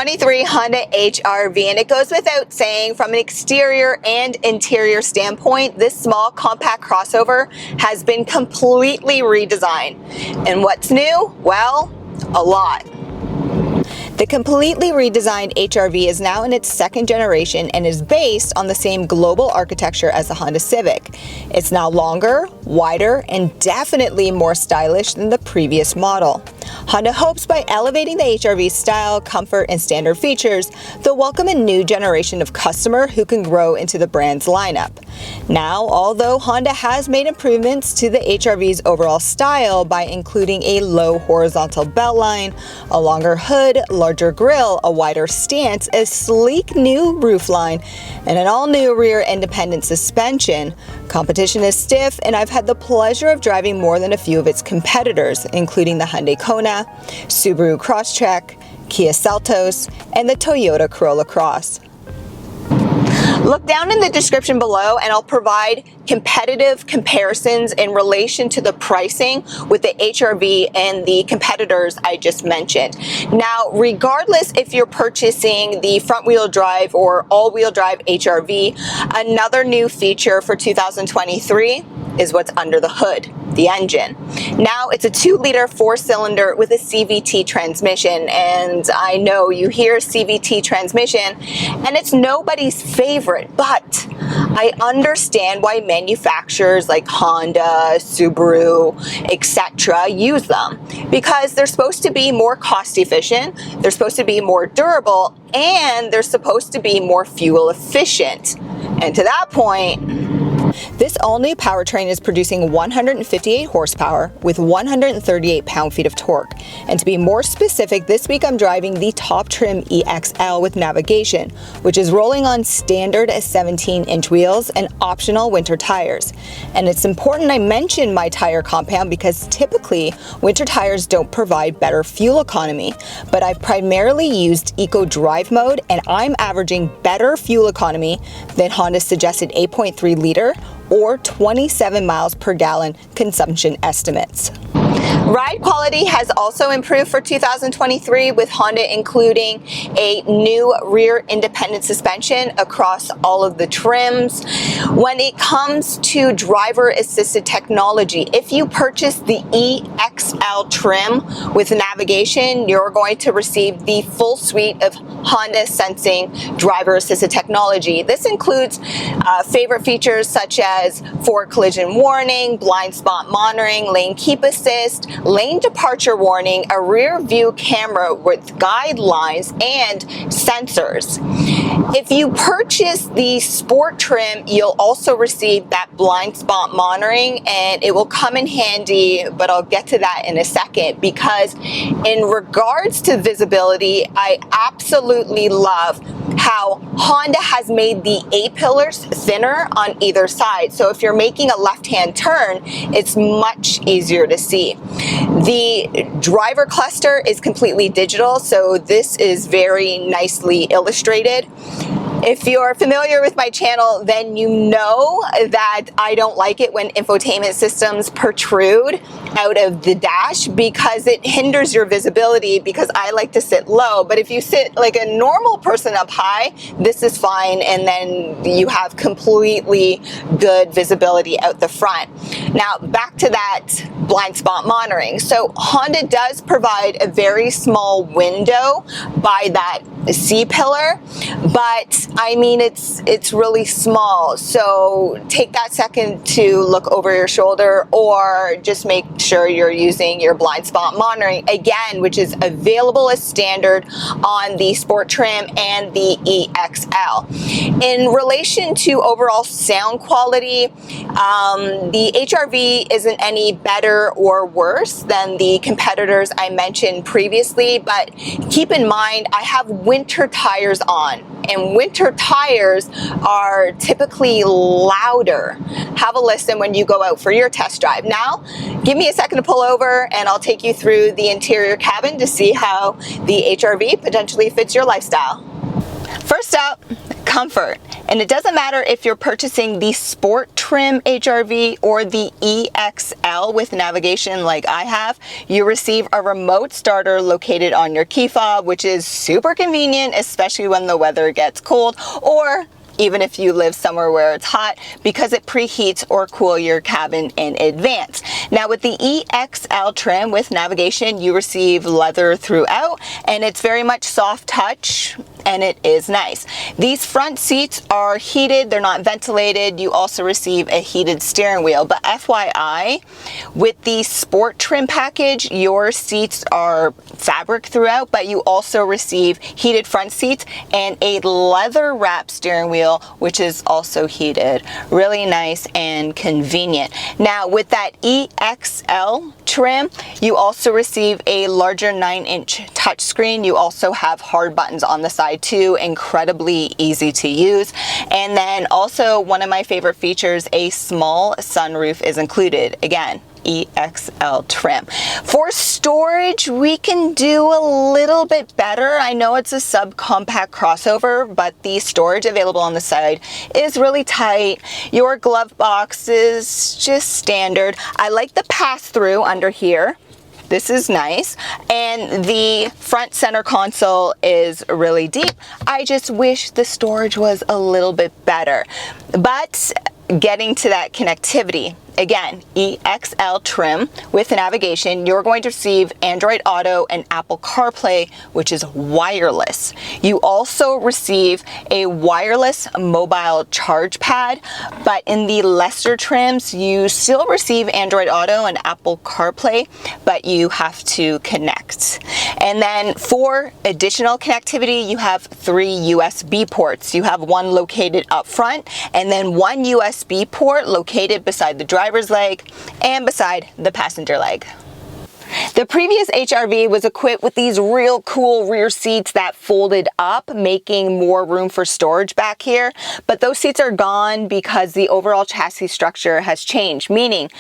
2023 Honda HR-V, and it goes without saying, from an exterior and interior standpoint, this small compact crossover has been completely redesigned. And what's new? Well, a lot. The completely redesigned HR-V is now in its second generation and is based on the same global architecture as the Honda Civic. It's now longer, wider, and definitely more stylish than the previous model. Honda hopes by elevating the HR-V's style, comfort, and standard features, they'll welcome a new generation of customer who can grow into the brand's lineup. Now, although Honda has made improvements to the HR-V's overall style by including a low horizontal beltline, a longer hood, larger grille, a wider stance, a sleek new roofline, and an all-new rear independent suspension, competition is stiff, and I've had the pleasure of driving more than a few of its competitors, including the Hyundai Kona, Subaru Crosstrek, Kia Seltos, and the Toyota Corolla Cross. Look down in the description below and I'll provide competitive comparisons in relation to the pricing with the HR-V and the competitors I just mentioned. Now, regardless if you're purchasing the front-wheel drive or all-wheel drive HR-V, another new feature for 2023 is what's under the hood, the engine. Now it's a 2-liter 4-cylinder with a CVT transmission, and I know you hear CVT transmission and it's nobody's favorite, but I understand why manufacturers like Honda, Subaru, etc. use them, because they're supposed to be more cost efficient, they're supposed to be more durable, and they're supposed to be more fuel efficient. And to that point, this all-new powertrain is producing 158 horsepower with 138 pound-feet of torque. And to be more specific, this week I'm driving the top trim EX-L with navigation, which is rolling on standard 17-inch wheels and optional winter tires. And it's important I mention my tire compound because typically winter tires don't provide better fuel economy, but I've primarily used Eco Drive mode and I'm averaging better fuel economy than Honda's suggested 8.3 liter or 27 miles per gallon consumption estimates. Ride quality has also improved for 2023, with Honda including a new rear independent suspension across all of the trims. When it comes to driver assisted technology, if you purchase the EX-L trim with navigation, you're going to receive the full suite of Honda sensing driver assisted technology. This includes favorite features such as forward collision warning, blind spot monitoring, lane keep assist, lane departure warning, a rear view camera with guidelines and sensors. If you purchase the sport trim, you'll also receive that blind spot monitoring, and it will come in handy, but I'll get to that in a second, because in regards to visibility, I absolutely love how Honda has made the A-pillars thinner on either side. So if you're making a left-hand turn, it's much easier to see. The driver cluster is completely digital, so this is very nicely illustrated. If you're familiar with my channel, then you know that I don't like it when infotainment systems protrude out of the dash because it hinders your visibility, because I like to sit low. But if you sit like a normal person up high, this is fine, and then you have completely good visibility out the front. Now back to that blind spot monitoring. So Honda does provide a very small window by that C-pillar, but I mean it's really small, so take that second to look over your shoulder, or just make sure you're using your blind spot monitoring again, which is available as standard on the sport trim and the EX-L. In relation to overall sound quality, the HR-V isn't any better or worse than the competitors I mentioned previously, but keep in mind I have winter tires on, and winter tires are typically louder. Have a listen when you go out for your test drive. Now, give me a second to pull over and I'll take you through the interior cabin to see how the HR-V potentially fits your lifestyle. First up, Comfort. And it doesn't matter if you're purchasing the Sport Trim HRV or the EX-L with navigation like I have, you receive a remote starter located on your key fob, which is super convenient, especially when the weather gets cold, or even if you live somewhere where it's hot, because it preheats or cool your cabin in advance. Now with the EX-L trim with navigation, you receive leather throughout, and it's very much soft touch, and it is nice. These front seats are heated, they're not ventilated. You also receive a heated steering wheel, but FYI, with the Sport Trim package, your seats are fabric throughout, but you also receive heated front seats and a leather wrap steering wheel, which is also heated. Really nice and convenient. Now with that EX-L trim, you also receive a larger 9-inch touchscreen. You also have hard buttons on the side too, incredibly easy to use. And then also one of my favorite features, a small sunroof is included. Again, EX-L trim. For storage, we can do a little bit better. I know it's a subcompact crossover, but the storage available on the side is really tight. Your glove box is just standard. I like the pass-through under here. This is nice. And the front center console is really deep. I just wish the storage was a little bit better. But getting to that connectivity, again, EX-L trim with navigation, you're going to receive Android Auto and Apple CarPlay, which is wireless. You also receive a wireless mobile charge pad, but in the lesser trims, you still receive Android Auto and Apple CarPlay, but you have to connect. And then for additional connectivity, you have 3 USB ports. You have one located up front, and then one USB port located beside the driver's leg and beside the passenger leg. The previous HRV was equipped with these real cool rear seats that folded up, making more room for storage back here. But those seats are gone because the overall chassis structure has changed, meaning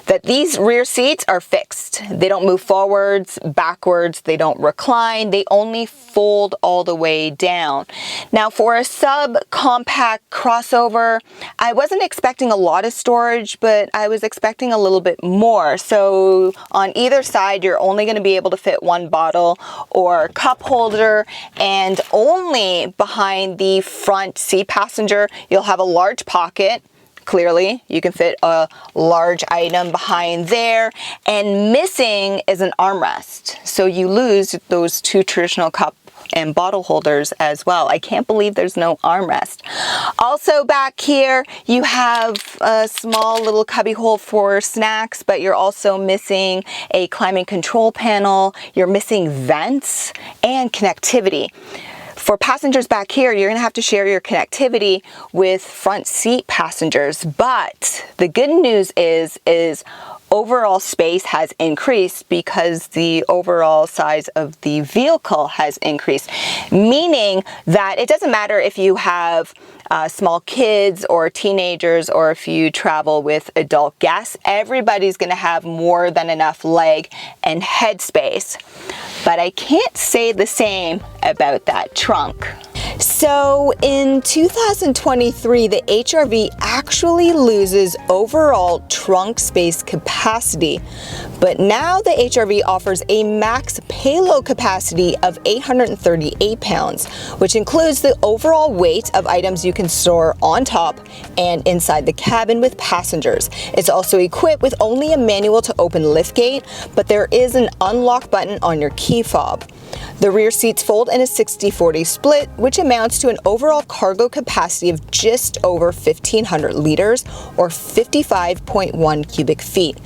that these rear seats are fixed. They don't move forwards, backwards, they don't recline, they only fold all the way down. Now for a subcompact crossover, I wasn't expecting a lot of storage, but I was expecting a little bit more. So on either side, you're only going to be able to fit one bottle or cup holder, and only behind the front seat passenger, you'll have a large pocket. Clearly, you can fit a large item behind there, and missing is an armrest. So you lose those 2 traditional cup and bottle holders as well. I can't believe there's no armrest. Also back here, you have a small little cubby hole for snacks, but you're also missing a climate control panel. You're missing vents and connectivity. For passengers back here, you're gonna have to share your connectivity with front seat passengers. But the good news is overall space has increased because the overall size of the vehicle has increased, meaning that it doesn't matter if you have small kids or teenagers, or if you travel with adult guests, everybody's going to have more than enough leg and head space. But I can't say the same about that trunk. So in 2023, the HRV actually loses overall trunk space capacity, but now the HRV offers a max payload capacity of 838 pounds, which includes the overall weight of items you can store on top and inside the cabin with passengers. It's also equipped with only a manual to open liftgate, but there is an unlock button on your key fob. The rear seats fold in a 60-40 split, which amounts to an overall cargo capacity of just over 1,500 liters or 55.1 cubic feet.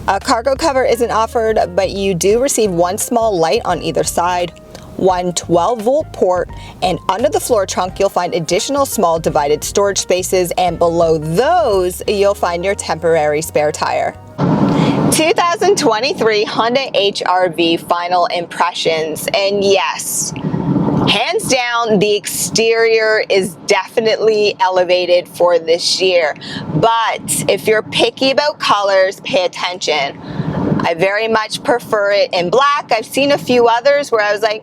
A cargo cover isn't offered, but you do receive one small light on either side, one 12-volt port, and under the floor trunk you'll find additional small divided storage spaces, and below those you'll find your temporary spare tire. 2023 Hyundai HRV final impressions, and yes, hands down, the exterior is definitely elevated for this year. But if you're picky about colors, pay attention. I very much prefer it in black. I've seen a few others where I was like,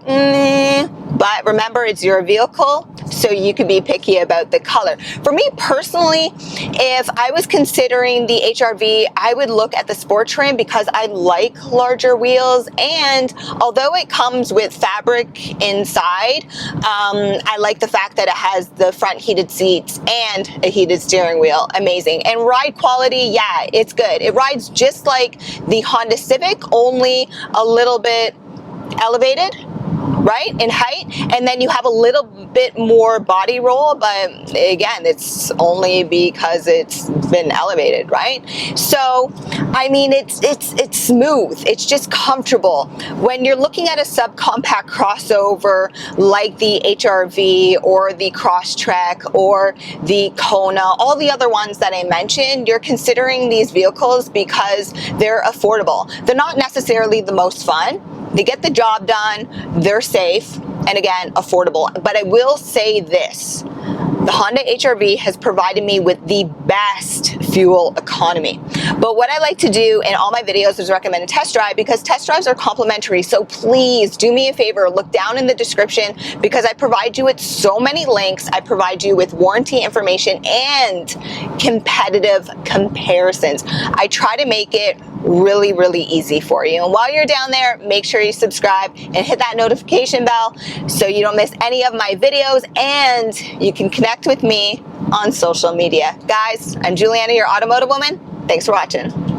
but remember, it's your vehicle. so you could be picky about the color. For me personally, if I was considering the HRV, I would look at the sport trim because I like larger wheels, and although it comes with fabric inside, I like the fact that it has the front heated seats and a heated steering wheel. Amazing. And ride quality, yeah, it's good. It rides just like the Honda Civic, only a little bit elevated, right, in height, and then you have a little bit more body roll, but again, it's only because it's been elevated, right? So I mean, it's smooth, it's just comfortable. When you're looking at a subcompact crossover like the HRV or the Crosstrek or the Kona, all the other ones that I mentioned, you're considering these vehicles because they're affordable. They're not necessarily the most fun. They get the job done, they're safe, and again, affordable. But I will say this, the Honda HRV has provided me with the best fuel economy. But what I like to do in all my videos is recommend a test drive, because test drives are complimentary. So please do me a favor, look down in the description, because I provide you with so many links. I provide you with warranty information and competitive comparisons. I try to make it really, really easy for you. And while you're down there, make sure you subscribe and hit that notification bell so you don't miss any of my videos, and you can connect with me on social media. Guys, I'm Juliana, your automotive woman. Thanks for watching.